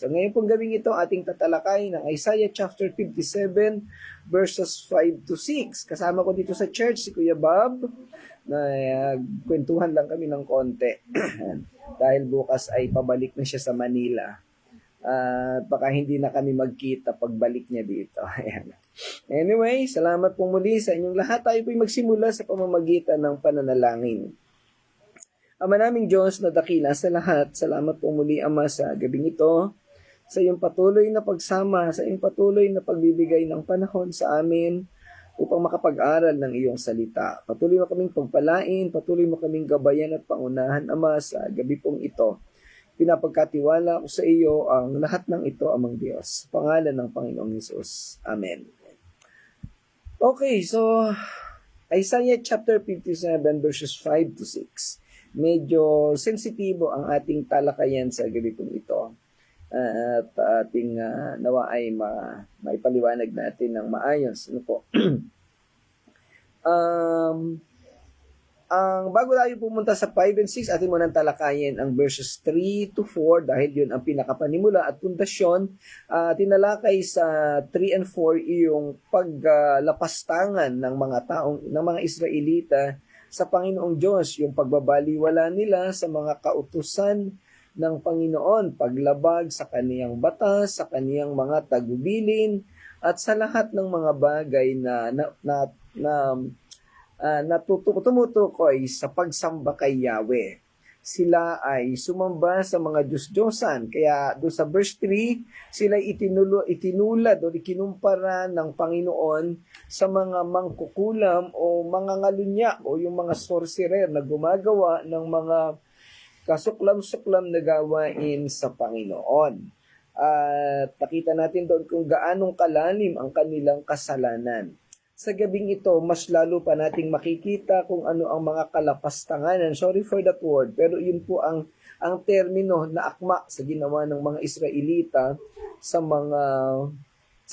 So ngayon pong gabing ito, ating tatalakay ng Isaiah chapter 57 verses 5 to 6. Kasama ko dito sa church si Kuya Bob na kwentuhan lang kami ng konti. Dahil bukas ay pabalik na siya sa Manila. At baka hindi na kami magkita pagbalik niya dito. Ayan. Anyway, salamat po muli sa inyong lahat. Tayo po'y magsimula sa pamamagitan ng pananalangin. Ama naming Diyos na dakila sa lahat, salamat po muli Ama sa gabing ito, sa iyong patuloy na pagsama, sa iyong patuloy na pagbibigay ng panahon sa amin upang makapag-aral ng iyong salita. Patuloy mo kaming pagpalain, patuloy mo kaming gabayan at pangunahan Ama sa gabi pong ito. Pinapagkatiwala ko sa iyo ang lahat ng ito, Amang Diyos. Sa pangalan ng Panginoong Hesus. Amen. Okay, so Isaiah chapter 57 verses 5 to 6. Medyo sensitibo ang ating talakayan sa gabi pong ito. At ating nawa ay maipaliwanag natin ng maayos. Ano po? Bago tayo pumunta sa 5 and 6, atin munang talakayin ang verses 3 to 4 dahil yun ang pinakapanimula at pundasyon. Tinalakay sa 3 and 4 yung paglapastangan ng mga Israelita sa Panginoong Diyos, yung pagbabaliwala nila sa mga kautusan ng Panginoon, paglabag sa kaniyang batas, sa kaniyang mga tagubilin, at sa lahat ng mga bagay na tumutukoy sa pagsamba kay Yahweh. Sila ay sumamba sa mga Diyos-Diyosan. Kaya doon sa verse 3, sila itinulad o ikinumpara ng Panginoon sa mga mangkukulam o mga ngalunya o yung mga sorcerer na gumagawa ng mga kasuklam-suklam na gawain sa Panginoon. At nakita natin doon kung gaanong kalalim ang kanilang kasalanan. Sa gabing ito, mas lalo pa nating makikita kung ano ang mga kalapastanganan. Sorry for that word, pero yun po ang termino na akma sa ginawa ng mga Israelita sa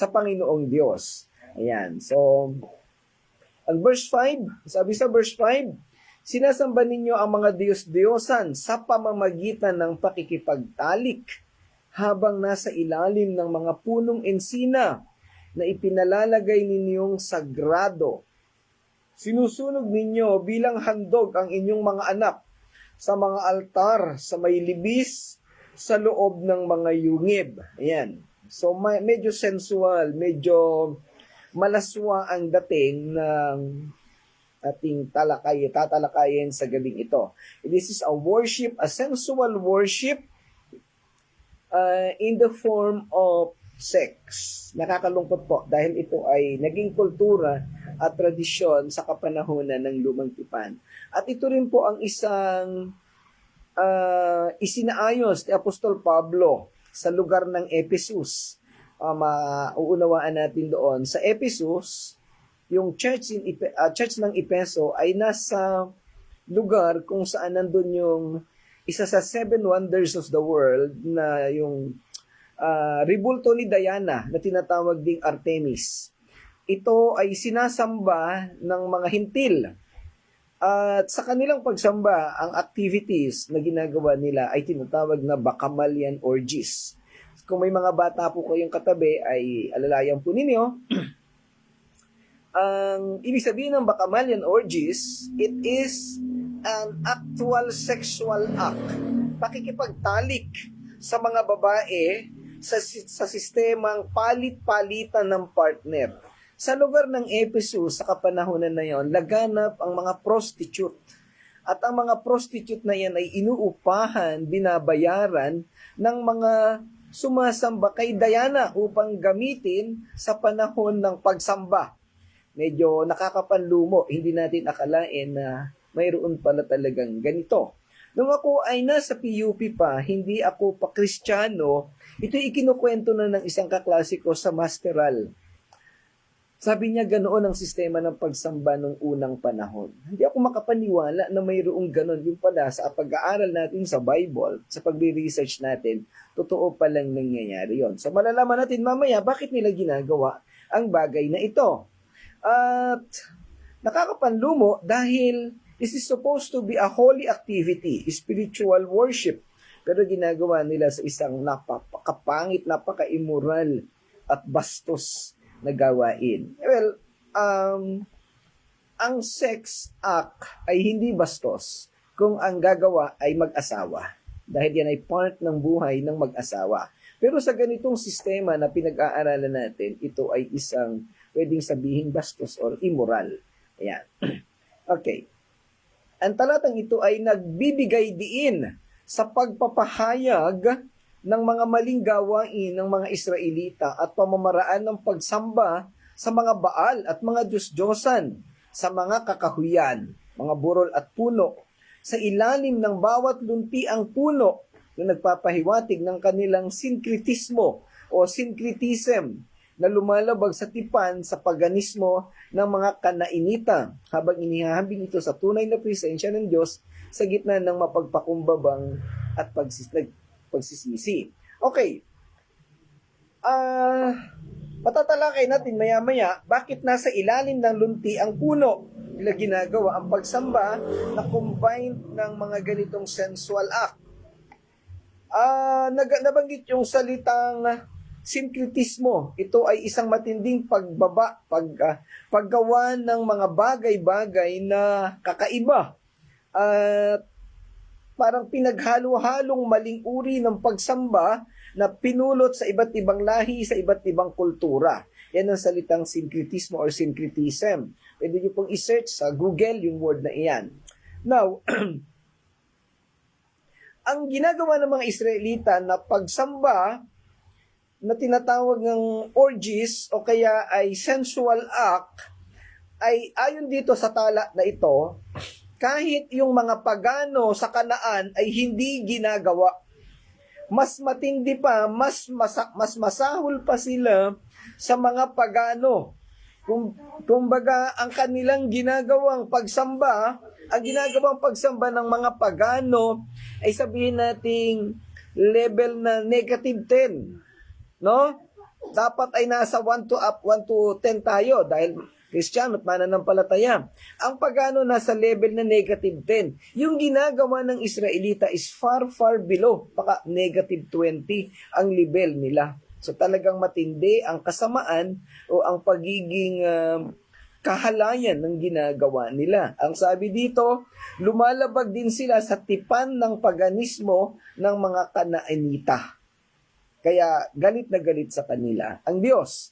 Panginoong Diyos. Ayan. So, ang verse 5, sabi sa verse 5, sinasamba ninyo ang mga Diyos-Diyosan sa pamamagitan ng pakikipagtalik habang nasa ilalim ng mga punong ensina na ipinalalagay ninyong sagrado. Sinusunog ninyo bilang handog ang inyong mga anak sa mga altar, sa may libis, sa loob ng mga yungib. Ayan. So medyo sensual, medyo malaswa ang dating ng ating tatalakayin sa gabing ito. This is a worship, a sensual worship in the form of sex. Nakakalungkot po dahil ito ay naging kultura at tradisyon sa kapanahunan ng Lumang Tipan. At ito rin po ang isang isinaayos ni Apostol Pablo sa lugar ng Ephesus. Mauunawaan natin doon. Sa Ephesus, yung church ng Efeso ay nasa lugar kung saan nandun yung isa sa 7 wonders of the world na yung ribulto ni Diana na tinatawag ding Artemis. Ito ay sinasamba ng mga hintil. At sa kanilang pagsamba, ang activities na ginagawa nila ay tinatawag na Bacchanalian orgies. Kung may mga bata po kayong katabi, ay alalayan po ninyo. Ang ibig sabihin ng Bacchanalian orgies, it is an actual sexual act. Pakikipagtalik sa mga babae sa sistemang palit-palitan ng partner. Sa lugar ng Ephesus, sa kapanahunan na yon, laganap ang mga prostitute. At ang mga prostitute na yan ay inuupahan, binabayaran ng mga sumasamba kay Diana upang gamitin sa panahon ng pagsamba. Medyo nakakapanlumo, hindi natin akalain na mayroon pala talagang ganito. Nung ako ay nasa PUP pa, hindi ako pa Kristiyano, ito ikinukwento na ng isang kaklase ko sa masteral. Sabi niya ganoon ang sistema ng pagsamba nung unang panahon. Hindi ako makapaniwala na mayroong ganon. Yung pala sa pag-aaral natin sa Bible, sa pagre-research natin, totoo palang nangyayari yon. So malalaman natin mamaya bakit nila ginagawa ang bagay na ito. At nakakapanlumo dahil this is supposed to be a holy activity, spiritual worship. Pero ginagawa nila sa isang napakapangit, napaka-immoral at bastos na gawain. Well, ang sex act ay hindi bastos kung ang gagawa ay mag-asawa. Dahil yan ay part ng buhay ng mag-asawa. Pero sa ganitong sistema na pinag-aaralan natin, ito ay isang pwedeng sabihin bastos or immoral. Ayan. Okay. Ang talatang ito ay nagbibigay diin sa pagpapahayag ng mga maling gawain ng mga Israelita at pamamaraan ng pagsamba sa mga Baal at mga Diyos-Diyosan, sa mga kakahuyan, mga burol at puno, sa ilalim ng bawat luntiang puno na nagpapahiwatig ng kanilang sinkritismo o syncretism na lumalabag sa tipan sa paganismo ng mga Kanainita habang inihahambing ito sa tunay na presensya ng Diyos sa gitna ng mapagpakumbabang at pagsisisi. Okay. Patatalakay natin maya-maya bakit nasa ilalim ng lunti ang puno nila ginagawa ang pagsamba na combined ng mga ganitong sensual act. Nabanggit yung salitang syncretismo. Ito ay isang matinding paggawa ng mga bagay-bagay na kakaiba at parang pinaghalo-halong maling uri ng pagsamba na pinulot sa iba't ibang lahi, sa iba't ibang kultura. Yan ang salitang syncretismo or syncretism. Pwede nyo pong i-search sa Google yung word na iyan. Now, ang ginagawa ng mga Israelita na pagsamba na tinatawag ng orgies o kaya ay sensual act ay ayon dito sa tala na ito, kahit yung mga pagano sa Kanaan ay hindi ginagawa. Mas matindi pa, mas masahol pa sila sa mga pagano. Kumbaga, ang kanilang ginagawang pagsamba, ang ginagawang pagsamba ng mga pagano ay sabihin nating level na negative 10. No? Dapat ay nasa 1 to 10 tayo dahil Kristiyano at mananampalataya. Ang pagano nasa level na negative 10. Yung ginagawa ng Israelita is far, far below. Baka negative 20 ang level nila. So talagang matindi ang kasamaan o ang pagiging kahalayan ng ginagawa nila. Ang sabi dito, lumalabag din sila sa tipan ng paganismo ng mga Kanaanita. Kaya galit na galit sa kanila ang Diyos.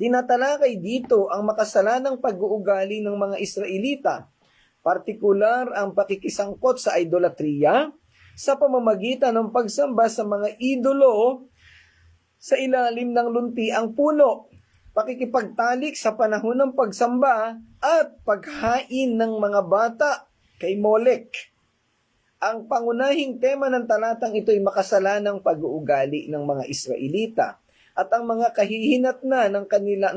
Tinatalakay dito ang makasalanang pag-uugali ng mga Israelita, partikular ang pakikisangkot sa idolatriya sa pamamagitan ng pagsamba sa mga idolo sa ilalim ng luntiang puno, pakikipagtalik sa panahon ng pagsamba at paghain ng mga bata kay Molek. Ang pangunahing tema ng talatang ito ay makasalanang pag-uugali ng mga Israelita at ang mga kahihinatnan ng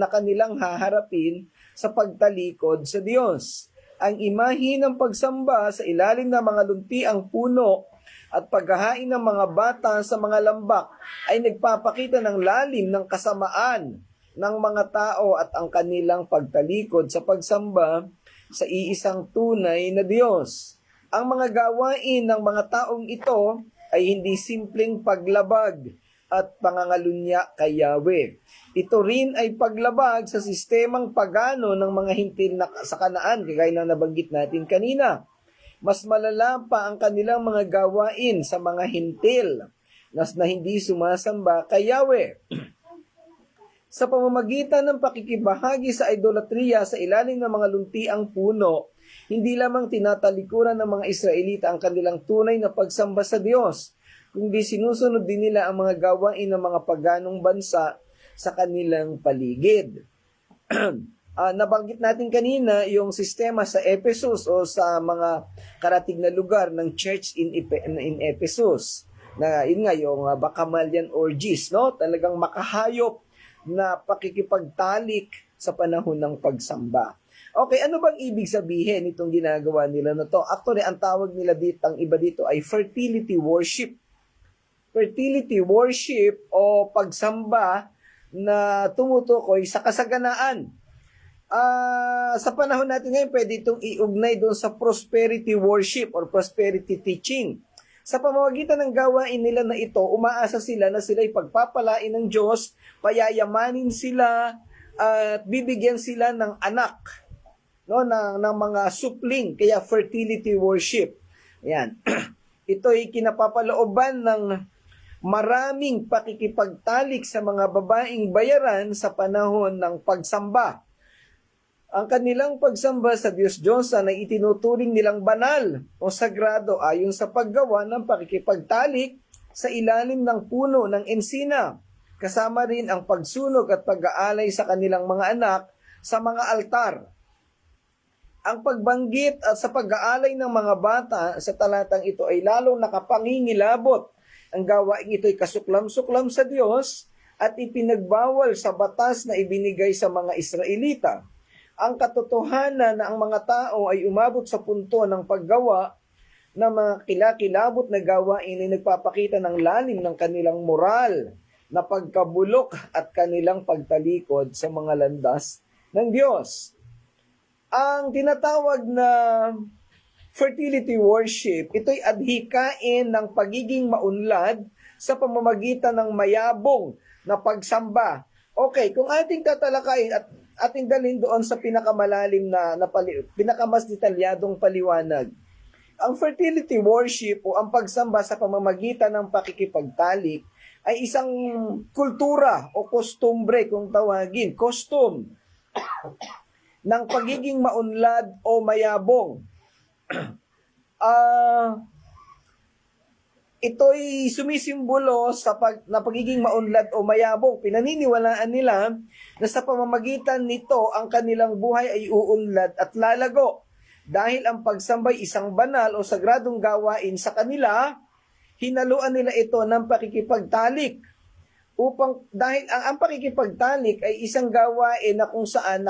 kanilang haharapin sa pagtalikod sa Diyos. Ang imahe ng pagsamba sa ilalim ng mga luntiang puno at paghahain ng mga bata sa mga lambak ay nagpapakita ng lalim ng kasamaan ng mga tao at ang kanilang pagtalikod sa pagsamba sa iisang tunay na Diyos. Ang mga gawain ng mga taong ito ay hindi simpleng paglabag at pangangalunya kay Yahweh. Ito rin ay paglabag sa sistemang pagano ng mga hintil sa Kanaan, kagaya na nabanggit natin kanina. Mas malala pa ang kanilang mga gawain sa mga hintil na hindi sumasamba kay Yahweh. Sa pamamagitan ng pakikibahagi sa idolatriya sa ilalim ng mga luntiang puno, hindi lamang tinatalikuran ng mga Israelita ang kanilang tunay na pagsamba sa Diyos, kundi sinusunod din nila ang mga gawain ng mga paganong bansa sa kanilang paligid. Nabanggit natin kanina yung sistema sa Ephesus o sa mga karatig na lugar ng church in Ephesus. Na yun nga yung Bacchanalian orgies, no? Talagang makahayop na pakikipagtalik sa panahon ng pagsamba. Okay, ano bang ibig sabihin itong ginagawa nila na to? Actually, ang tawag nila dito, ang iba dito ay fertility worship. Fertility worship o pagsamba na tumutukoy sa kasaganaan. Sa panahon natin ngayon, pwede itong iugnay doon sa prosperity worship or prosperity teaching. Sa pamamagitan ng gawain nila na ito, umaasa sila na sila'y pagpapalain ng Diyos, payayamanin sila, at bibigyan sila ng anak, no, ng mga supling, kaya fertility worship. Yan. Ito'y kinapapalooban ng maraming pakikipagtalik sa mga babaeng bayaran sa panahon ng pagsamba. Ang kanilang pagsamba sa Diyos-Diyosan ay itinuturing nilang banal o sagrado ayon sa paggawa ng pakikipagtalik sa ilalim ng puno ng ensina. Kasama rin ang pagsunog at pag-aalay sa kanilang mga anak sa mga altar. Ang pagbanggit at sa pag-aalay ng mga bata sa talatang ito ay lalong nakapangingilabot. Ang gawaing ito ay kasuklam-suklam sa Diyos at ipinagbawal sa batas na ibinigay sa mga Israelita. Ang katotohanan na ang mga tao ay umabot sa punto ng paggawa ng mga kilakilabot na gawain ay nagpapakita ng lalim ng kanilang moral na pagkabulok at kanilang pagtalikod sa mga landas ng Diyos. Ang tinatawag na fertility worship, ito'y adhikain ng pagiging maunlad sa pamamagitan ng mayabong na pagsamba. Okay, kung ating tatalakayin at ating dalhin doon sa pinakamalalim pinakamas detalyadong paliwanag. Ang fertility worship o ang pagsamba sa pamamagitan ng pakikipagtalik ay isang kultura o kostumbre kung tawagin, custom ng pagiging maunlad o mayabong. Ito'y sumisimbolo sa pagiging maunlad o mayabong. Pinaniniwalaan nila na sa pamamagitan nito ang kanilang buhay ay uunlad at lalago. Dahil ang pagsambay isang banal o sagradong gawain sa kanila, hinaluan nila ito ng pakikipagtalik. Dahil ang pakikipagtalik ay isang gawain na kung saan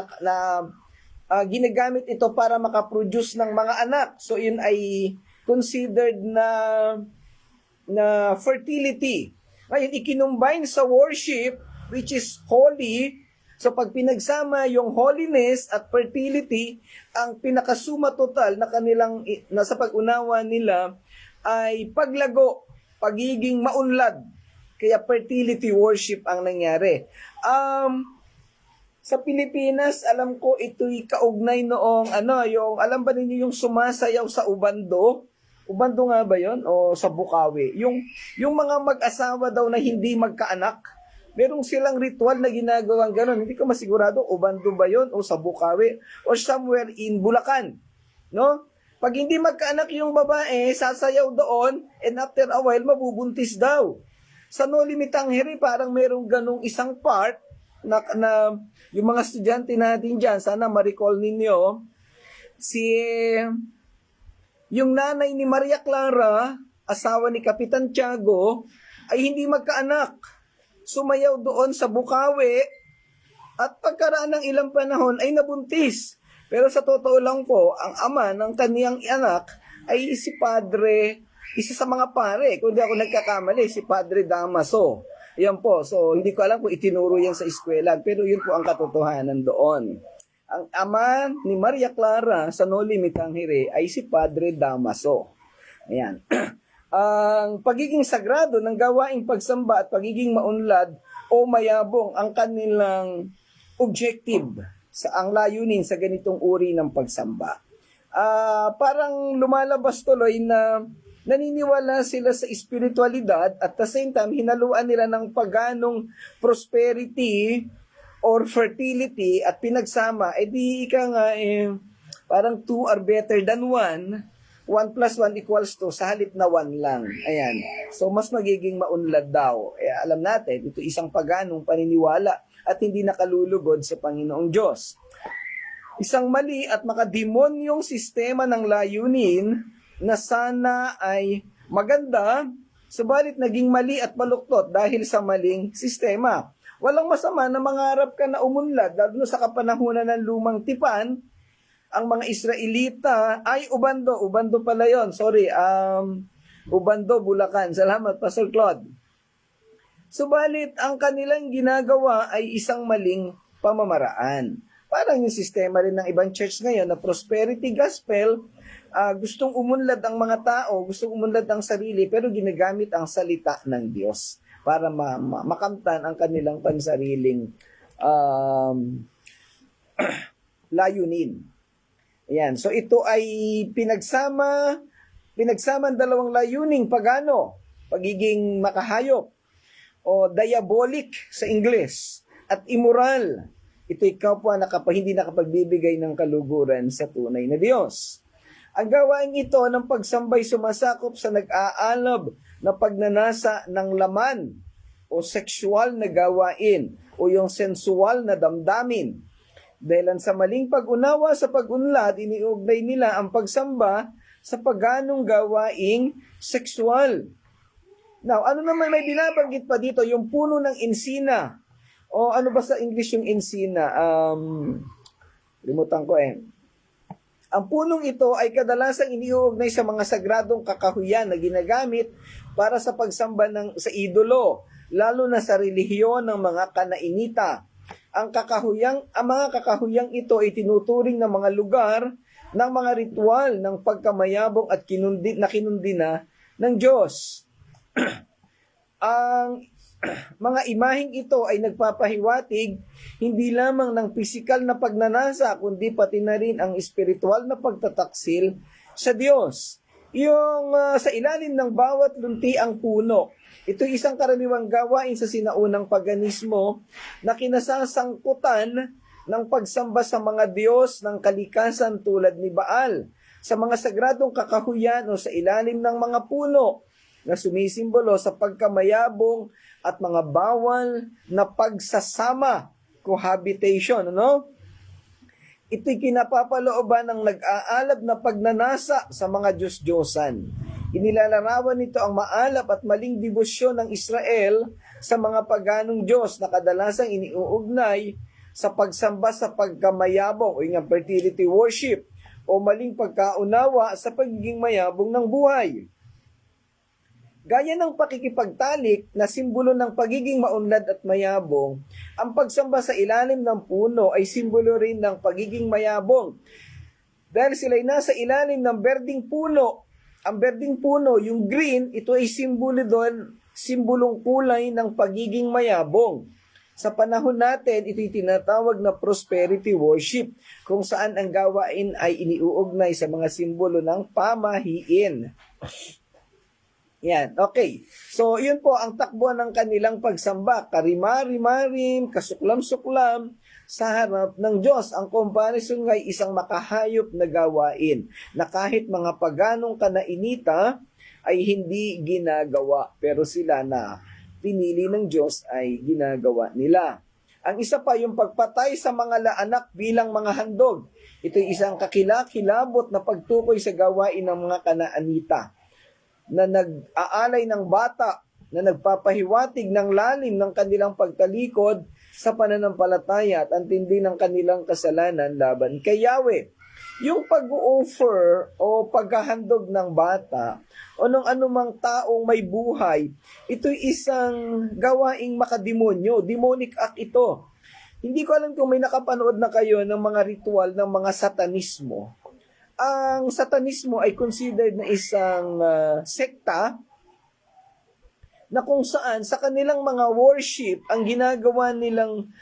ginagamit ito para makaproduce ng mga anak. So yun ay considered na fertility. Ngayon, ikinumbine sa worship, which is holy. So pag pinagsama yung holiness at fertility, ang pinakasuma total na sa pag-unawa nila ay paglago, pagiging maunlad. Kaya fertility worship ang nangyari. Sa Pilipinas, alam ko ito'y kaugnay noong alam ba ninyo yung sumasayaw sa ubando? Ubando nga ba yon o sa Bukawi? Yung mga mag-asawa daw na hindi magkaanak, merong silang ritual na ginagawang gano'n. Hindi ko masigurado, ubando ba yon o sa Bukawi or somewhere in Bulacan. No? Pag hindi magkaanak yung babae, sasayaw doon and after a while, mabubuntis daw. Sa No Limit Tanghiri, parang merong ganong isang part na yung mga estudyante natin dyan, sana ma-recall ninyo, yung nanay ni Maria Clara, asawa ni Kapitan Tiago, ay hindi magkaanak. Sumayaw doon sa Bukawi at pagkaraan ng ilang panahon ay nabuntis. Pero sa totoo lang po, ang ama ng kaniyang anak ay si Padre, isa sa mga pare, kung di ako nagkakamali, si Padre Damaso. Yan po, so hindi ko alam kung itinuro yan sa eskwela, pero yun po ang katotohanan doon. Ang ama ni Maria Clara sa No Limit Tanghiri ay si Padre Damaso. Ayan. Ang pagiging sagrado ng gawaing pagsamba at pagiging maunlad o mayabong ang kanilang objective ang layunin sa ganitong uri ng pagsamba. Parang lumalabas tuloy na naniniwala sila sa espiritualidad at the same time hinaluan nila ng paganong prosperity or fertility at pinagsama, parang 2 are better than 1. 1 plus 1 equals 2 sa halip na 1 lang. Ayan. So, mas magiging maunlad daw. Alam natin, ito isang paganong paniniwala at hindi nakalulugod sa Panginoong Diyos. Isang mali at makademonyong sistema ng layunin na sana ay maganda, subalit naging mali at baluktot dahil sa maling sistema. Walang masama na mangarap ka na umunlad, lalo na sa kapanahunan ng lumang tipan. Ang mga Israelita, ubando pala yon. Sorry, Ubando, Bulacan. Salamat, Pastor Claude. Subalit, ang kanilang ginagawa ay isang maling pamamaraan. Parang yung sistema rin ng ibang church ngayon na prosperity gospel, gustong umunlad ang mga tao, gustong umunlad ang sarili, pero ginagamit ang salita ng Diyos para makamtan ang kanilang pansariling layunin. Ayan. So ito ay pinagsama ang dalawang layuning pagano, pagiging makahayop o diabolic sa Ingles at immoral. Ito'y kapwa hindi nakapagbibigay ng kaluguran sa tunay na Diyos. Ang gawain ito ng pagsambay sumasakop sa nag-aalab na pagnanasa ng laman o sexual na gawain o yung sensual na damdamin. Dahil sa maling pag-unawa sa pag-unlad, iniugnay nila ang pagsamba sa paganong gawaing sexual. Now, ano naman may binabanggit pa dito? Yung puno ng insina. O ano ba sa English yung insina? Limutan ko eh. Ang punong ito ay kadalasang iniuugnay sa mga sagradong kakahuyan na ginagamit para sa pagsamba sa idolo, lalo na sa relihiyon ng mga Kanainita. Ang mga kakahuyang ito ay tinuturing ng mga lugar ng mga ritual ng pagkamayabong at kinundi na ng Diyos. Ang mga imaheng ito ay nagpapahiwatig hindi lamang ng pisikal na pagnanasa kundi pati na rin ang espiritual na pagtataksil sa Diyos. Yung sa ilalim ng bawat luntiang puno, ito isang karaniwang gawain sa sinaunang paganismo na kinasasangkutan ng pagsamba sa mga Diyos ng kalikasan tulad ni Baal, sa mga sagradong kakahuyan o sa ilalim ng mga puno na sumisimbolo sa pagkamayabong at mga bawal na pagsasama, cohabitation, ano? Ito'y kinapapalooban ng nag-aalab na pagnanasa sa mga Diyos-Diyosan. Inilalarawan nito ang maalap at maling debosyon ng Israel sa mga paganong Diyos na kadalasang iniuugnay sa pagsamba sa pagkamayabong o yung fertility worship o maling pagkaunawa sa pagiging mayabong ng buhay. Gaya ng pakikipagtalik na simbolo ng pagiging maunlad at mayabong, ang pagsamba sa ilalim ng puno ay simbolo rin ng pagiging mayabong. Dahil sila'y nasa ilalim ng berding puno, ang berding puno, yung green, ito ay simbolong kulay ng pagiging mayabong. Sa panahon natin, ito'y tinatawag na prosperity worship, kung saan ang gawain ay iniuugnay sa mga simbolo ng pamahiin. Yan, okay. So, yun po ang takbo ng kanilang pagsamba. Karimari-marim, kasuklam-suklam, sa harap ng Diyos. Ang comparison ay isang makahayop na gawain na kahit mga paganong Kanainita ay hindi ginagawa. Pero sila na pinili ng Diyos ay ginagawa nila. Ang isa pa, yung pagpatay sa mga laanak bilang mga handog. Ito'y isang kakilakilabot na pagtukoy sa gawain ng mga Kanaanita na nag-aalay ng bata na nagpapahiwatig ng lalim ng kanilang pagtalikod sa pananampalataya at ang tindi ng kanilang kasalanan laban kay Yahweh. Yung pag-offer o paghahandog ng bata o ng anumang taong may buhay, ito'y isang gawaing makademonyo, demonic act ito. Hindi ko alam kung may nakapanood na kayo ng mga ritual ng mga satanismo. Ang satanismo ay considered na isang sekta na kung saan sa kanilang mga worship, ang ginagawa nilang,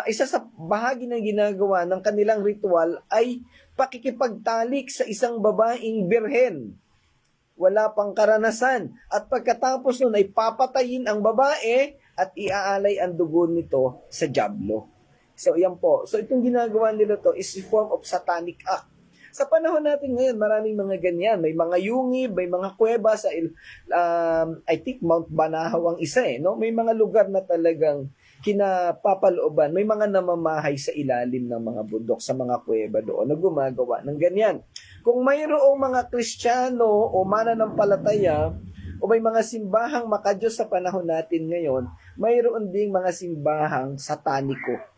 isa sa bahagi ng ginagawa ng kanilang ritual ay pakikipagtalik sa isang babaeng birhen. Wala pang karanasan. At pagkatapos nun ay papatayin ang babae at iaalay ang dugo nito sa dyablo. So yan po. So itong ginagawa nila to is a form of satanic act. Sa panahon natin ngayon, maraming mga ganyan. May mga yungib, may mga kuweba sa, I think Mount Banahaw ang isa no? May mga lugar na talagang kinapapalooban. May mga namamahay sa ilalim ng mga bundok, sa mga kuweba doon na gumagawa ng ganyan. Kung mayroong mga Kristiyano o mananampalataya o may mga simbahang makadiyos sa panahon natin ngayon, mayroon ding mga simbahang sataniko.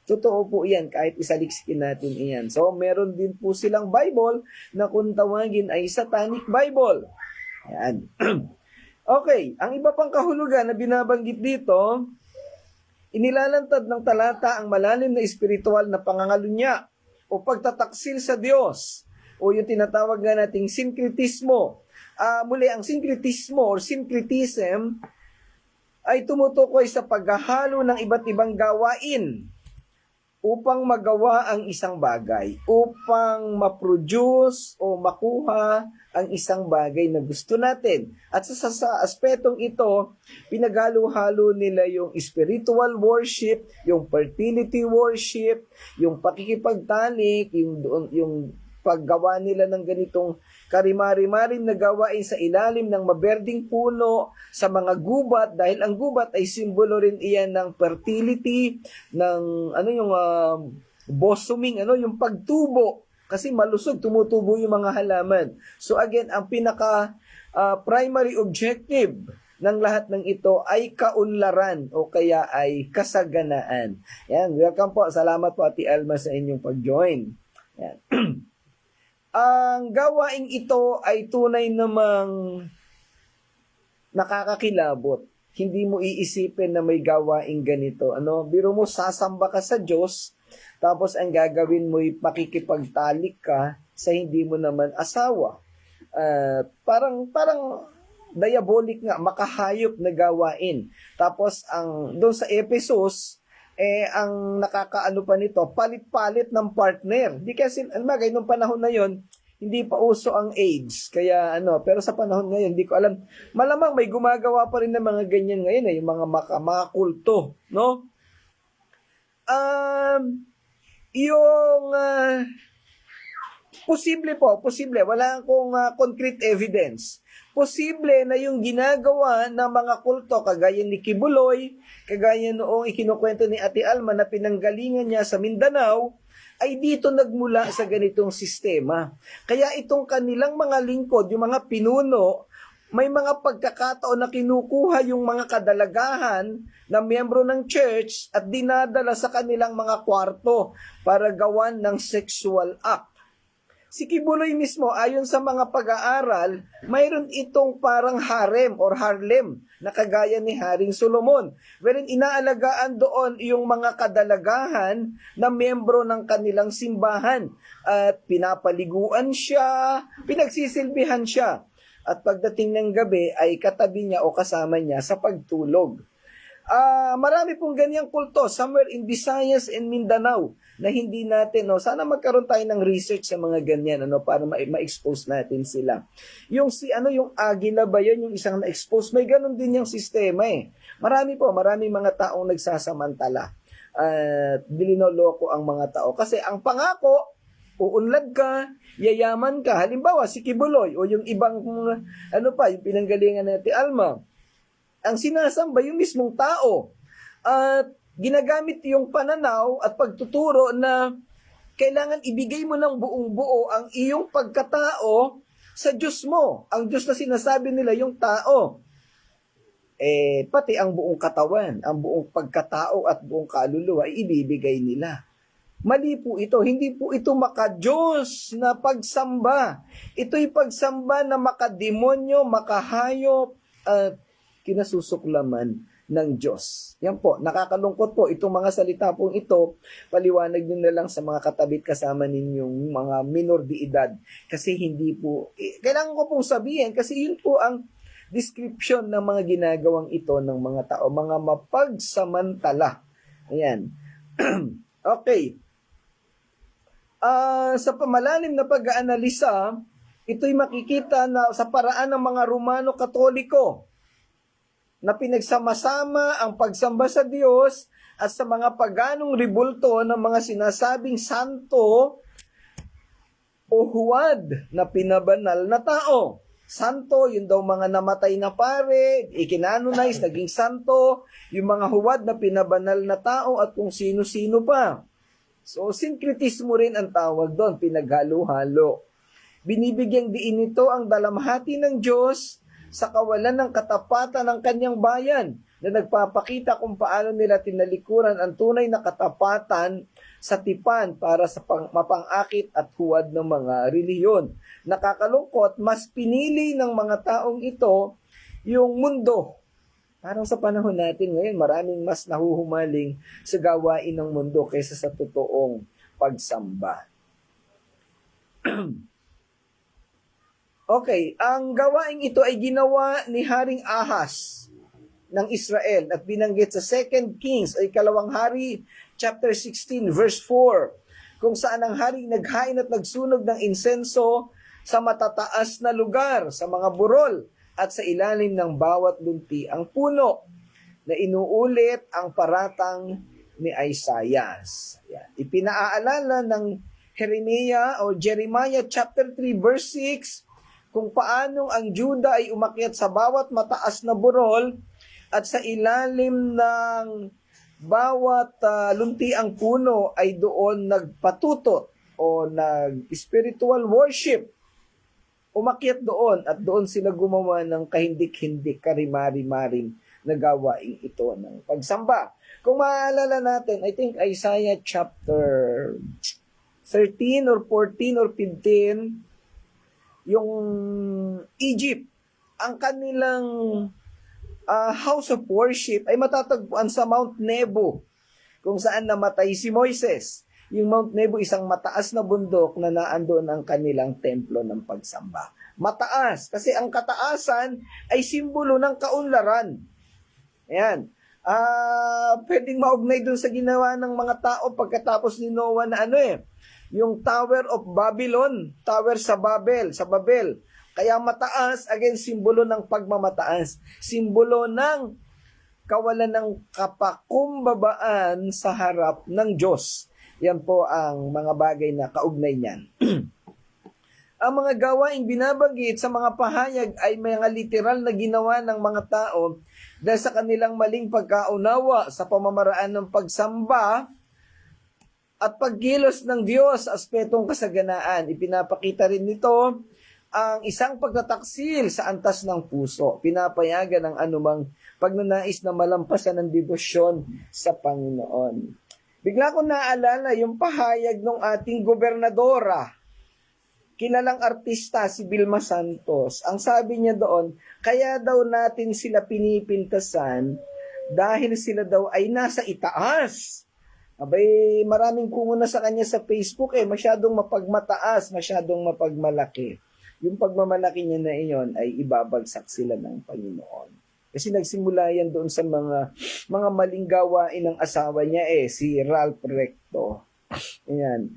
Totoo po yan, kahit isaliksikin natin iyan. So, meron din po silang Bible na kung tawagin ay Satanic Bible. Yan. Okay, ang iba pang kahulugan na binabanggit dito, inilalantad ng talata ang malalim na espiritual na pangangalunya o pagtataksil sa Diyos. o yung tinatawag nga nating syncretismo. Muli, ang syncretismo or syncretism ay tumutukoy sa paghahalo ng iba't ibang gawain upang magawa ang isang bagay, upang ma-produce o makuha ang isang bagay na gusto natin. At sa aspetong ito, pinaghalo-halo nila yung spiritual worship, yung fertility worship, yung pakikipagtalik, yung paggawa nila ng ganitong karimari-marim na gawain sa ilalim ng maberding puno, sa mga gubat, dahil ang gubat ay simbolo rin iyan ng fertility, ng blossoming, yung pagtubo. Kasi malusog, tumutubo yung mga halaman. So again, ang pinaka primary objective ng lahat ng ito ay kaunlaran o kaya ay kasaganaan. Yan, welcome po. Salamat po Ate Alma sa inyong pag-join. Yan. Ang gawaing ito ay tunay namang nakakakilabot. Hindi mo iisipin na may gawaing ganito. Biro mo, sasamba ka sa Diyos, tapos ang gagawin mo ay makikipagtalik ka sa hindi mo naman asawa. Parang diabolic nga, makahayop na gawain. Tapos doon sa Ephesus, ang nakakaano pa nito, palit-palit ng partner. Di kasi, magay, nung panahon na yon hindi pa uso ang AIDS. Kaya pero sa panahon ngayon, hindi ko alam. Malamang may gumagawa pa rin ng mga ganyan ngayon, yung mga kulto, no? Posible. Wala akong concrete evidence. Posible na yung ginagawa ng mga kulto, kagaya ni Kibuloy, kagaya noong ikinukwento ni Ate Alma na pinanggalingan niya sa Mindanao, ay dito nagmula sa ganitong sistema. Kaya itong kanilang mga lingkod, yung mga pinuno, may mga pagkakataon na kinukuha yung mga kadalagahan na miyembro ng church at dinadala sa kanilang mga kwarto para gawan ng sexual act. Si Kibuloy mismo, ayon sa mga pag-aaral, mayroon itong parang harem or harlem na kagaya ni Haring Solomon. Wherein inaalagaan doon yung mga kadalagahan na miyembro ng kanilang simbahan. At pinapaliguan siya, pinagsisilbihan siya. At pagdating ng gabi ay katabi niya o kasama niya sa pagtulog. Marami pong ganyang kulto somewhere in Visayas and Mindanao na hindi natin, sana magkaroon tayo ng research sa mga ganyan, para ma-expose natin sila. Yung yung Agila ba yun, yung isang na-expose, may ganun din yung sistema Marami mga taong nagsasamantala at bilinoloko ang mga tao. Kasi ang pangako, uunlad ka, yayaman ka. Halimbawa, si Kibuloy o yung ibang, yung pinanggalingan natin Alma, ang sinasamba yung mismong tao. At ginagamit yung pananaw at pagtuturo na kailangan ibigay mo ng buong buo ang iyong pagkatao sa Diyos mo. Ang Diyos na sinasabi nila yung tao. Pati ang buong katawan, ang buong pagkatao at buong kaluluwa ay ibibigay nila. Mali po ito. Hindi po ito maka-Diyos na pagsamba. Ito'y pagsamba na makademonyo, makahayop, at kinasusuklaman ng Diyos. Yan po, nakakalungkot po itong mga salita pong ito, paliwanag nyo na lang sa mga katabit kasama ninyong mga minor de edad. Kasi hindi po, kailangan ko pong sabihin, kasi yun po ang description ng mga ginagawang ito ng mga tao, mga mapagsamantala. Ayan. Okay. Sa pamalalim na pag-aanalisa, ito'y makikita na sa paraan ng mga Romano Katoliko, na pinagsama-sama ang pagsamba sa Diyos at sa mga paganong ribulto ng mga sinasabing santo o huwad na pinabanal na tao. Santo, yun daw mga namatay na pare, ikinanonize, naging santo, yung mga huwad na pinabanal na tao at kung sino-sino pa. So, syncretismo rin ang tawag doon, pinaghalo-halo. Binibigyang diin nito ang dalamhati ng Diyos sa kawalan ng katapatan ng kanyang bayan na nagpapakita kung paano nila tinalikuran ang tunay na katapatan sa tipan para sa mapangakit at huwad ng mga relihiyon. Nakakalungkot, mas pinili ng mga taong ito yung mundo. Parang sa panahon natin ngayon, maraming mas nahuhumaling sa gawain ng mundo kaysa sa totoong pagsamba. Okay, ang gawaing ito ay ginawa ni Haring Ahas ng Israel at binanggit sa 2 Kings ay Ikalawang Hari, chapter 16, verse 4, kung saan ang hari naghain at nagsunog ng insenso sa matataas na lugar, sa mga burol, at sa ilalim ng bawat lunti ang puno, na inuulit ang paratang ni Isaias. Yan. Ipinaalala ng Jeremiah chapter 3, verse 6, kung paanong ang Juda ay umakyat sa bawat mataas na burol at sa ilalim ng bawat luntiang puno ay doon nagpatutot o nag-spiritual worship. Umakyat doon at doon sila gumawa ng kahindik-hindik, karimari-maring na gawain ito ng pagsamba. Kung maalala natin, I think Isaiah chapter 13 or 14 or 15, yung Egypt, ang kanilang house of worship ay matatagpuan sa Mount Nebo, kung saan namatay si Moises. Yung Mount Nebo, isang mataas na bundok na naandoon ang kanilang templo ng pagsamba. Mataas, kasi ang kataasan ay simbolo ng kaunlaran. Ayan. Pwedeng maugnay dun sa ginawa ng mga tao pagkatapos ni Noah na yung Tower of Babylon, Tower sa Babel. Kaya mataas, again, simbolo ng pagmamataas. Simbolo ng kawalan ng kapakumbabaan sa harap ng Diyos. Yan po ang mga bagay na kaugnay niyan. Ang mga gawaing binabanggit sa mga pahayag ay mga literal na ginawa ng mga tao dahil sa kanilang maling pagkaunawa sa pamamaraan ng pagsamba at pagkilos ng Diyos sa aspetong kasaganaan. Ipinapakita rin nito ang isang pagtataksil sa antas ng puso. Pinapayagan ang anumang pagnanais na malampasan ng debosyon sa Panginoon. Bigla ko naalala yung pahayag ng ating gobernadora, kilalang artista si Vilma Santos. Ang sabi niya doon, kaya daw natin sila pinipintasan dahil sila daw ay nasa itaas. Abay, maraming kumuna sa kanya sa Facebook masyadong mapagmataas, masyadong mapagmalaki. Yung pagmamalaki niya na iyon ay ibabagsak sila ng Panginoon. Kasi nagsimula yan doon sa mga maling gawain ng asawa niya si Ralph Recto. Ayan.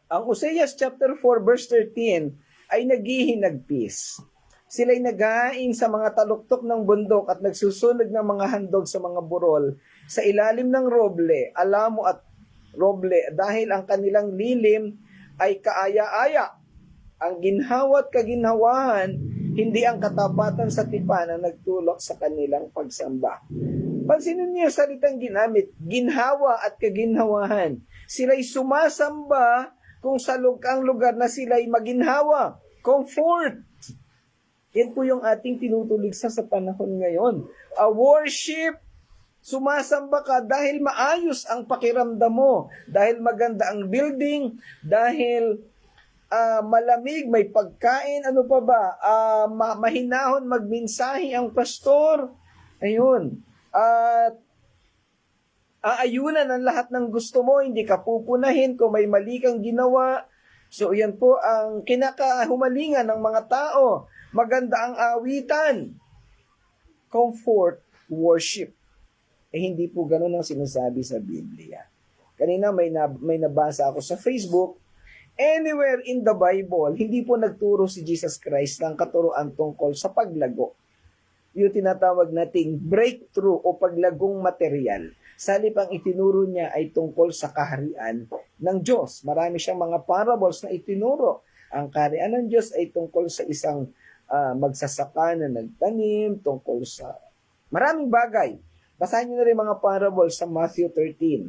Ang Oseas chapter 4 verse 13 ay naghihinagpis. Sila'y naghain sa mga taluktok ng bundok at nagsusunog ng mga handog sa mga burol sa ilalim ng roble, alamo at roble dahil ang kanilang lilim ay kaaya-aya. Ang ginhawa at kaginhawahan, hindi ang katapatan sa tipan na nagtulak sa kanilang pagsamba. Pansinin niyo salitang ginamit, ginhawa at kaginhawahan. Sila'y sumasamba kung sa ang lugar na sila'y maginhawa, comfort. Yan po yung ating tinutuligsa sa panahon ngayon. A worship, sumasamba ka dahil maayos ang pakiramdam mo, dahil maganda ang building, dahil malamig, may pagkain, ano pa ba, mahinahon magminsahi ang pastor. Ayun. At aayunan ang lahat ng gusto mo, hindi ka pupunahin kung may mali kang ginawa. So yan po ang kinakahumalingan ng mga tao. Maganda ang awitan. Comfort, worship. Hindi po ganun ang sinasabi sa Biblia. Kanina may nabasa ako sa Facebook, anywhere in the Bible, hindi po nagturo si Jesus Christ ng katuruan tungkol sa paglago. Yung tinatawag nating breakthrough o paglagong material. Salip ang itinuro niya ay tungkol sa kaharian ng Diyos. Marami siyang mga parables na itinuro. Ang kaharian ng Diyos ay tungkol sa isang magsasaka na nagtanim, tungkol sa maraming bagay. Basahin niyo na rin mga parables sa Matthew 13.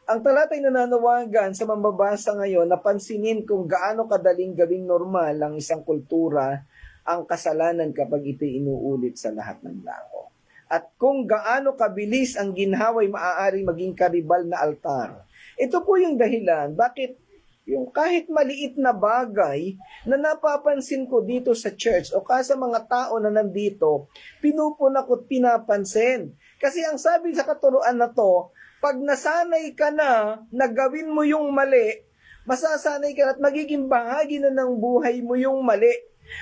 Ang talatay na nanawagan sa mambabasa ngayon, napansinin kung gaano kadaling gawing normal ang isang kultura ang kasalanan kapag ito'y inuulit sa lahat ng tao. At kung gaano kabilis ang ginhawa'y maaaring maging karibal na altar. Ito po yung dahilan bakit yung kahit maliit na bagay na napapansin ko dito sa church o sa mga tao na nandito, pinupunak at pinapansin. Kasi ang sabi sa katuruan na to, pag nasanay ka na gawin mo yung mali, Masasanay ka at magiging bahagi na ng buhay mo yung mali.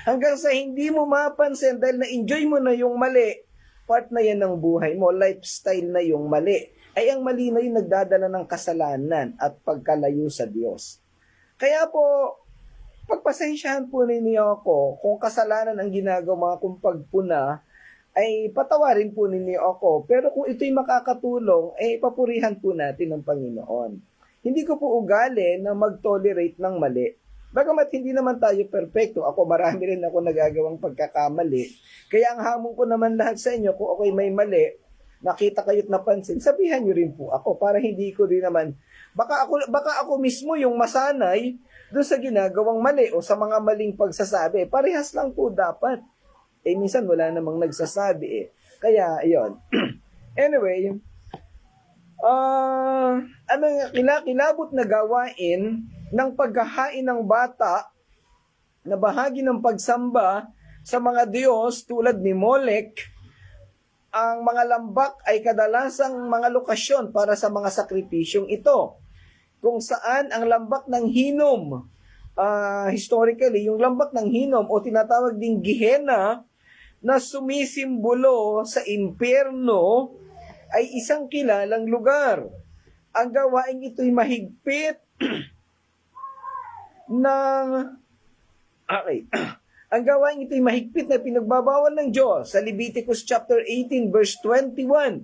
Hanggang sa hindi mo mapansin dahil na-enjoy mo na yung mali, part na yan ng buhay mo, lifestyle na yung mali. Ay ang mali na yung nagdadala ng kasalanan at pagkalayo sa Diyos. Kaya po, pagpasensyahan po ninyo ako kung kasalanan ang ginagawa kong pagpuna, ay patawarin po ninyo ako. Pero kung ito'y makakatulong, papurihan po natin ng Panginoon. Hindi ko po ugali na mag-tolerate ng mali. Bagamat hindi naman tayo perfecto, ako marami rin ako nagagawang pagkakamali. Kaya ang hamon ko naman lahat sa inyo, kung ako'y may mali, nakita kayo't napansin, sabihan nyo rin po ako para hindi ko rin naman, baka ako mismo yung masanay doon sa ginagawang mali o sa mga maling pagsasabi. Parehas lang po dapat. Minsan wala namang nagsasabi Kaya, yon. Anyway, ano kilabot na gawain ng paghahain ng bata na bahagi ng pagsamba sa mga Diyos tulad ni Molech. Ang mga lambak ay kadalasang mga lokasyon para sa mga sakripisyong ito, kung saan ang lambak ng Hinnom, historically, yung lambak ng Hinnom o tinatawag ding Gehenna na sumisimbolo sa impyerno ay isang kilalang lugar. Ang gawaing ito'y mahigpit Ang gawaing ito'y mahigpit na pinagbabawal ng Diyos sa Leviticus chapter 18 verse 21.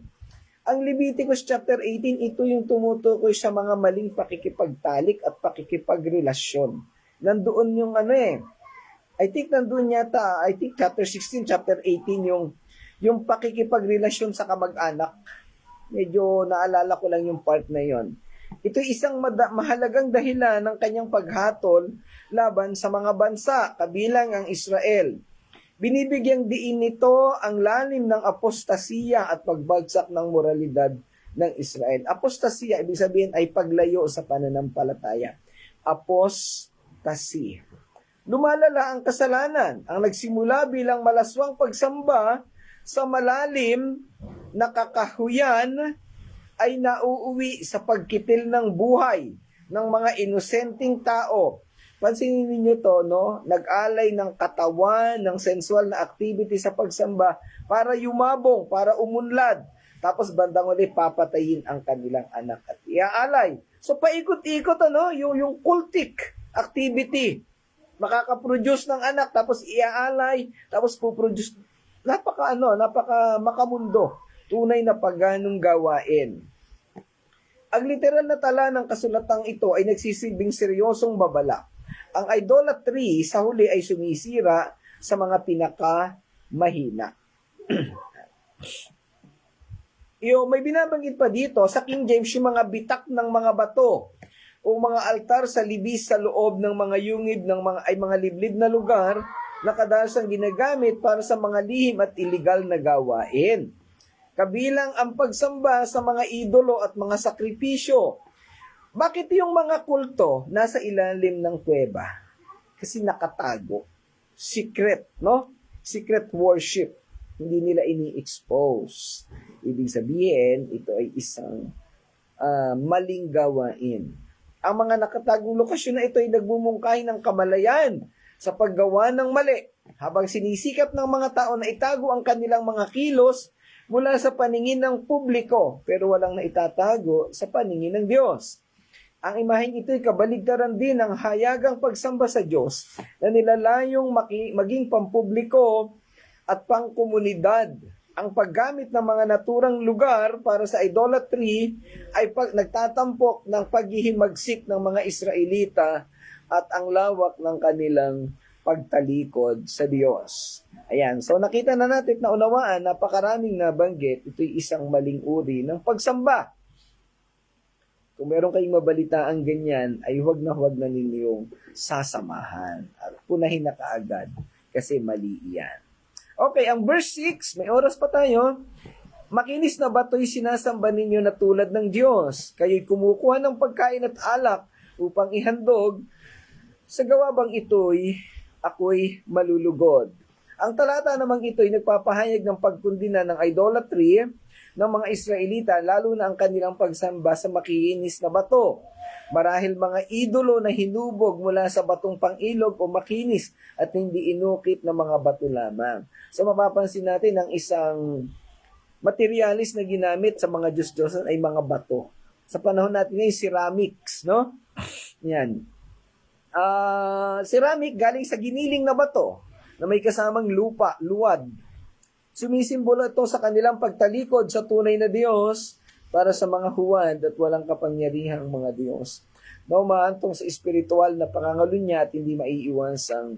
Ang Leviticus chapter 18, ito yung tumutukoy sa mga maling pakikipagtalik at pakikipagrelasyon. Nandoon yung I think chapter 16, chapter 18 yung pakikipagrelasyon sa kamag-anak. Medyo naalala ko lang yung part na yon. Ito isang mahalagang dahilan ng kanyang paghatol laban sa mga bansa, kabilang ang Israel. Binibigyang diin nito ang lalim ng apostasiya at pagbagsak ng moralidad ng Israel. Apostasiya, ibig sabihin ay paglayo sa pananampalataya. Apostasy. Lumalala ang kasalanan. Ang nagsimula bilang malaswang pagsamba sa malalim na kakahuyan ay nauuwi sa pagkitil ng buhay ng mga inosenteng tao. Pansinin niyo to, no? Nag-alay ng katawan, ng sensual na activity sa pagsamba para yumabong, para umunlad. Tapos bandang uli papatayin ang kanilang anak at iaalay. So paikot-ikot yung cultic activity. Makaka-produce ng anak tapos iaalay, tapos puproduce. Napaka makamundo. Tunay na paganong gawain. Ang literal na tala ng kasulatang ito ay nagsisilbing seryosong babala. Ang idolatry sa huli ay sumisira sa mga pinakamahina. May binabanggit pa dito sa King James yung mga bitak ng mga bato o mga altar sa libis sa loob ng mga yungib ng mga liblib na lugar na kadalasang ginagamit para sa mga lihim at iligal na gawain. Kabilang ang pagsamba sa mga idolo at mga sakripisyo. Bakit yung mga kulto nasa ilalim ng kuweba? Kasi nakatago. Secret, no? Secret worship. Hindi nila ini-expose. Ibig sabihin, ito ay isang maling gawain. Ang mga nakatagong lokasyon na ito ay nagbumungkahi ng kamalayan sa paggawa ng mali, habang sinisikap ng mga tao na itago ang kanilang mga kilos mula sa paningin ng publiko, pero walang naitatago sa paningin ng Diyos. Ang imaheng ito ay kabaligtaran din ng hayagang pagsamba sa Diyos na nilalayong maging pampubliko at pangkomunidad. Ang paggamit ng mga naturang lugar para sa idolatry ay nagtatampok ng paghihimagsik ng mga Israelita at ang lawak ng kanilang pagtalikod sa Diyos. Ayan, so nakita na natin na unawaan, napakaraming nabanggit, ito'y isang maling uri ng pagsamba. Kung meron kayong mabalitaan ganyan, ay huwag na ninyong sasamahan at punahin na kaagad kasi mali yan. Okay, ang verse 6, may oras pa tayo. Makinis na bato'y sinasamba ninyo na tulad ng Diyos. Kayo'y kumukuha ng pagkain at alak upang ihandog. Sa gawa bang ito'y ako'y malulugod. Ang talata namang ito ay nagpapahayag ng pagkundina ng idolatry ng mga Israelita, lalo na ang kanilang pagsamba sa makinis na bato. Marahil mga idolo na hinubog mula sa batong pangilog o makinis at hindi inukit na mga bato lamang. So mapapansin natin ang isang materialis na ginamit sa mga Diyos-Diyosan ay mga bato. Sa panahon natin ngayon, ceramics, no? Yan. Ceramic galing sa giniling na bato na may kasamang lupa, luwad. Sumisimbolo ito sa kanilang pagtalikod sa tunay na Diyos para sa mga huwad at walang kapangyarihang mga Diyos. No, maantong sa espiritual na pangangalunya at hindi maiiwasang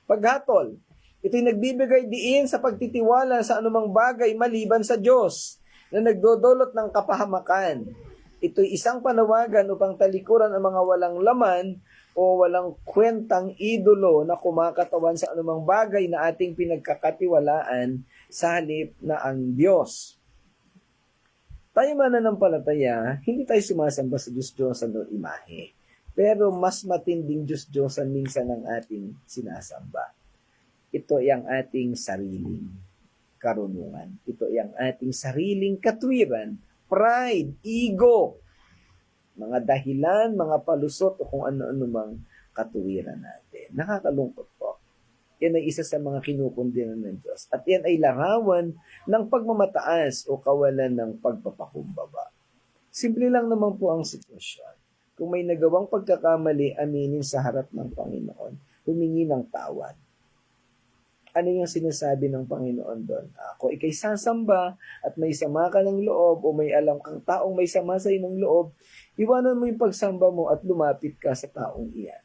paghatol. Ito'y nagbibigay diin sa pagtitiwala sa anumang bagay maliban sa Diyos na nagdodolot ng kapahamakan. Ito'y isang panawagan upang talikuran ang mga walang laman o walang kwentang idolo na kumakatawan sa anumang bagay na ating pinagkakatiwalaan sa halip na ang Diyos. Tayo mananampalataya, hindi tayo sumasamba sa Diyos-Diyosan o imahe. Pero mas matinding Diyos-Diyosan minsan ang ating sinasamba. Ito ay ang ating sariling karunungan. Ito ay ang ating sariling katwiran, pride, ego, mga dahilan, mga palusot o kung ano-ano mang katuwiran natin. Nakakalungkot po. Yan ay isa sa mga kinukundinan ng Diyos. At yan ay larawan ng pagmamataas o kawalan ng pagpapakumbaba. Simple lang naman po ang sitwasyon. Kung may nagawang pagkakamali, aminin sa harap ng Panginoon. Humingi ng tawad. Ano yung sinasabi ng Panginoon doon? Kung ikay sasamba at may sama ka ng loob o may alam kang taong may sama sa ng loob, iwanan mo yung pagsamba mo at lumapit ka sa taong iyan.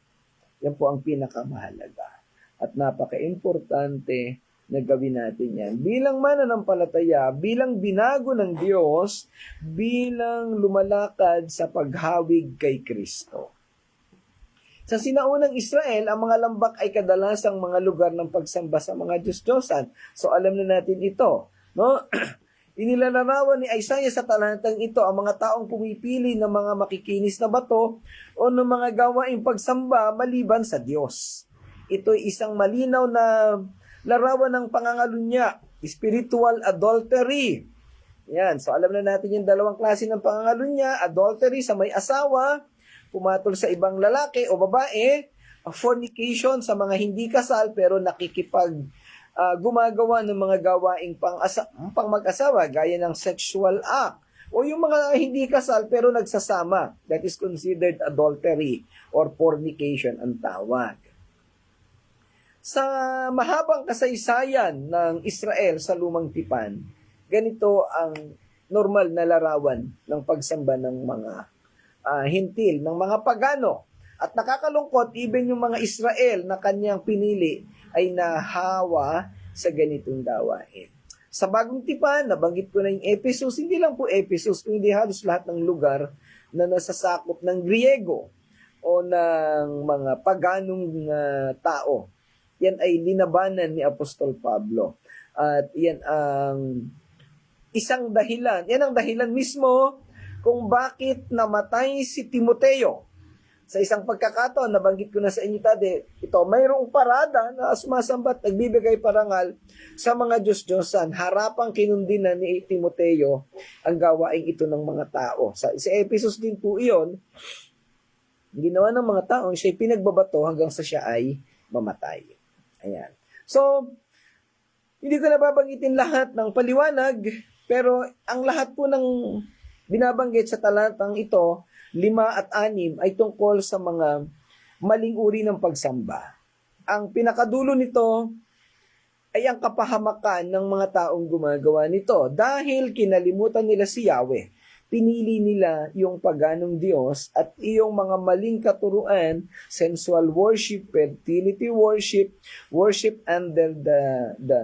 Yan po ang pinakamahalaga. At napaka-importante na gawin natin yan. Bilang mananampalataya, bilang binago ng Diyos, bilang lumalakad sa paghawig kay Kristo. Sa sinaunang Israel, ang mga lambak ay kadalasang mga lugar ng pagsamba sa mga Diyos-Diyosan. So alam na natin ito, no? Inilalarawan ni Isaiah sa talatang ito ang mga taong pumipili ng mga makikinis na bato o ng mga gawaing pagsamba maliban sa Diyos. Ito ay isang malinaw na larawan ng pangangalunya, spiritual adultery. Yan, so alam na natin yung dalawang klase ng pangangalunya, adultery sa may asawa, pumatol sa ibang lalaki o babae, fornication sa mga hindi kasal pero gumagawa ng mga gawaing pang mag-asawa gaya ng sexual act o yung mga hindi kasal pero nagsasama, that is considered adultery or fornication ang tawag. Sa mahabang kasaysayan ng Israel sa Lumang Tipan, ganito ang normal na larawan ng pagsamba ng mga hintil, ng mga pagano. At nakakalungkot, even yung mga Israel na kanyang pinili ay nahawa sa ganitong gawain. Sa Bagong Tipan, nabanggit ko na yung Ephesus, hindi lang po Ephesus, kundi halos lahat ng lugar na nasasakop ng Griego o ng mga paganong tao. Yan ay linabanan ni Apostol Pablo. At yan ang isang dahilan. Yan ang dahilan mismo kung bakit namatay si Timoteo. Sa isang pagkakataon, nabanggit ko na sa inyo ito, mayroong parada na sumasamba at nagbibigay parangal sa mga Diyos-Diyosan. Harapang kinundinan ni Timoteo ang gawaing ito ng mga tao. Sa Ephesus din po iyon, ginawa ng mga tao, siya'y pinagbabato hanggang sa siya ay mamatay. Ayan. So, hindi ko nababanggitin lahat ng paliwanag, pero ang lahat po ng binabanggit sa talatang ito, 5 at 6, ay tungkol sa mga maling uri ng pagsamba. Ang pinakadulo nito ay ang kapahamakan ng mga taong gumagawa nito dahil kinalimutan nila si Yahweh. Pinili nila yung paganong Diyos at iyong mga maling katuruan, sensual worship, fertility worship, worship under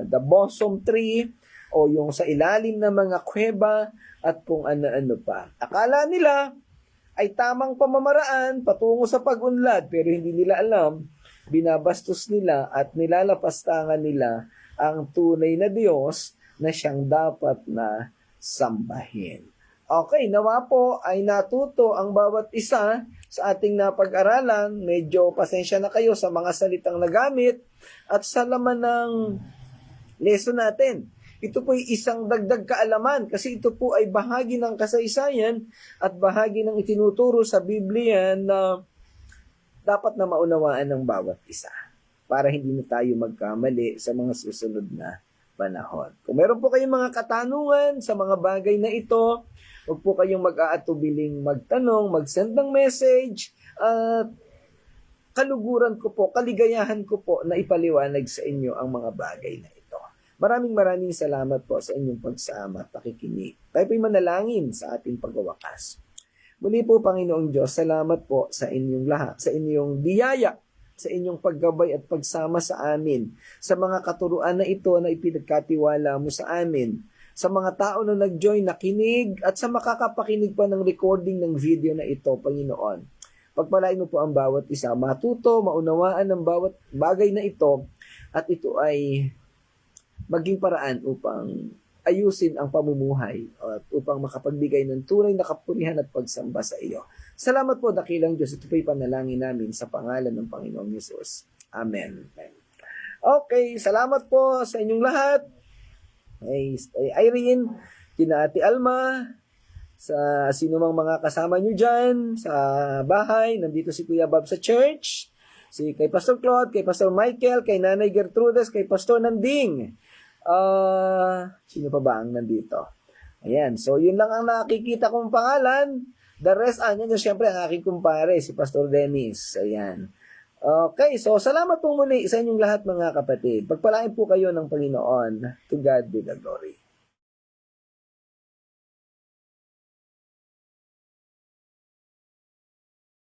the bosom tree, o yung sa ilalim ng mga kuweba at kung ano-ano pa. Akala nila ay tamang pamamaraan patungo sa pag-unlad pero hindi nila alam, binabastos nila at nilalapastangan nila ang tunay na Diyos na siyang dapat na sambahin. Okay, nawa po ay natuto ang bawat isa sa ating napag-aralan. Medyo pasensya na kayo sa mga salitang nagamit at sa laman ng lesson natin. ito po ay isang dagdag kaalaman kasi ito po ay bahagi ng kasaysayan at bahagi ng itinuturo sa Biblia na dapat na maunawaan ng bawat isa para hindi na tayo magkamali sa mga susunod na panahon. Kung meron po kayong mga katanungan sa mga bagay na ito, huwag po kayong mag-aatubiling magtanong, mag-send ng message, at kaluguran ko po, kaligayahan ko po na ipaliwanag sa inyo ang mga bagay na ito. Maraming salamat po sa inyong pagsama at pakikinig. Tayo po'y manalangin sa ating pagwawakas. Muli po, Panginoong Diyos, salamat po sa inyong lahat, sa inyong biyaya, sa inyong paggabay at pagsama sa amin, sa mga katuruan na ito na ipinagkatiwala mo sa amin, sa mga tao na nag-join, nakinig, at sa makakapakinig pa ng recording ng video na ito, Panginoon. Pagpalain mo po ang bawat isa, matuto, maunawaan ang bawat bagay na ito, at ito ay maging paraan upang ayusin ang pamumuhay at upang makapagbigay ng tunay na kapurihan at pagsamba sa iyo. Salamat po, dakilang Diyos. Ito po'y panalangin namin sa pangalan ng Panginoong Yesus. Amen. Okay, salamat po sa inyong lahat. Ay Irene, kina Ate Alma, sa sinumang mga kasama nyo dyan sa bahay. Nandito si Kuya Bob sa church, kay Pastor Claude, kay Pastor Michael, kay Nanay Gertrudes, kay Pastor Nanding. Sino pa ba ang nandito? Ayan, so yun lang ang nakikita kong pangalan. The rest, yan siyempre ang aking kumpare, si Pastor Dennis. Ayan. Okay, so salamat po muli sa inyong lahat mga kapatid. Pagpalain po kayo ng Panginoon. To God be the glory.